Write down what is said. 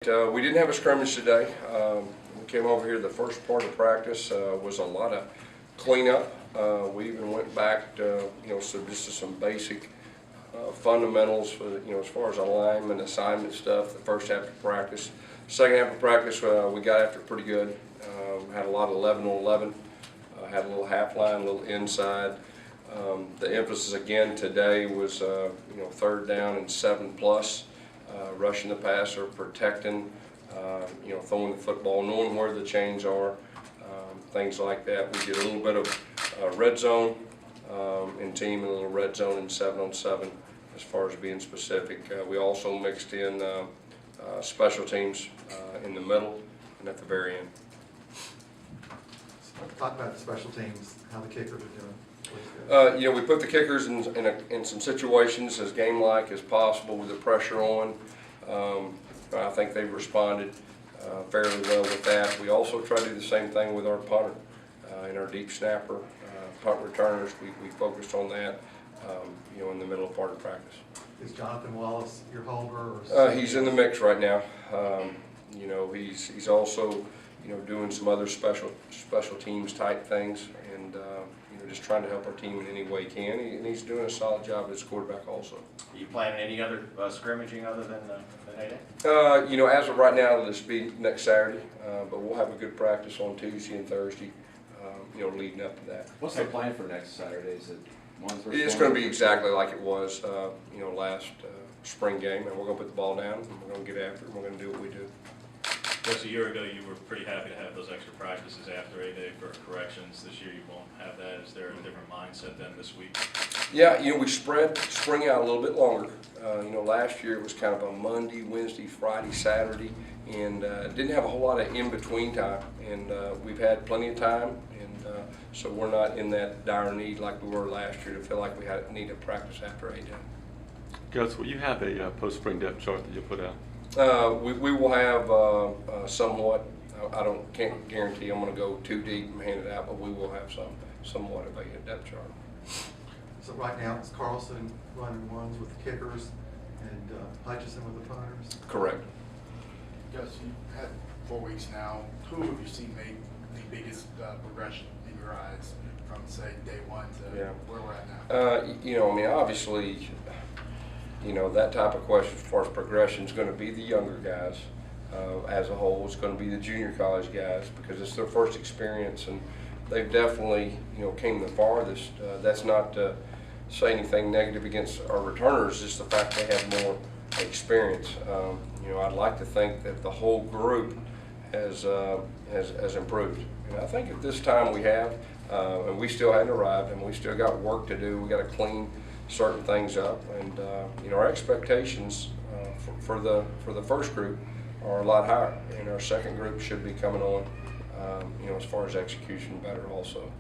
We didn't have a scrimmage today. We came over here. The first part of practice was a lot of cleanup. We even went back to, just to some basic fundamentals for, as far as alignment, assignment stuff. The first half of practice. Second half of practice, we got after it pretty good. Had a lot of 11 on 11. Had a little half line, a little inside. The emphasis again today was, third down and 7+. Rushing the passer, protecting, throwing the football, knowing where the chains are, things like that. We did a little bit of red zone in team and a little red zone in 7-on-7 as far as being specific. We also mixed in special teams in the middle and at the very end. So talk about the special teams, how the kickers are doing. We put the kickers in some situations as game-like as possible with the pressure on. I think they've responded fairly well with that. We also try to do the same thing with our punter and our deep snapper, punt returners. We focused on that, in the middle part of practice. Is Jonathan Wallace your holder? Or he's in the mix right now. He's also doing some other special teams type things, and just trying to help our team in any way he can. And he's doing a solid job as quarterback also. Are you planning any other scrimmaging other than heyday? As of right now, it'll just be next Saturday, but we'll have a good practice on Tuesday and Thursday, leading up to that. What's the plan for next Saturday? Is it It's going to be exactly like it was, last spring game, and we're going to put the ball down, and we're going to get after it, and we're going to do what we do. Just a year ago, you were pretty happy to have those extra practices after A-Day for corrections. This year, you won't have that. Is there a different mindset than this week? Yeah, we spread spring out a little bit longer. Last year it was kind of a Monday, Wednesday, Friday, Saturday, and didn't have a whole lot of in-between time. And we've had plenty of time, and so we're not in that dire need like we were last year to feel like we need to practice after A-Day. Gus, will you have a post-spring depth chart that you put out? We will have somewhat. Can't guarantee I'm going to go too deep and hand it out, but we will have somewhat of a depth chart. So right now it's Carlson running ones with the kickers and Hutchison with the punters? Correct. Gus, you've had 4 weeks now. Who have you seen make the biggest progression in your eyes from, say, day one to where we're at now? Obviously, that type of question as far as progression is going to be the younger guys. As a whole, it's going to be the junior college guys because it's their first experience, and they've definitely, came the farthest. That's not to say anything negative against our returners, just the fact they have more experience. I'd like to think that the whole group has improved. And I think at this time we have, and we still hadn't arrived, and we still got work to do. We got to clean certain things up, and our expectations for the first group are a lot higher, and our second group should be coming on, as far as execution better also.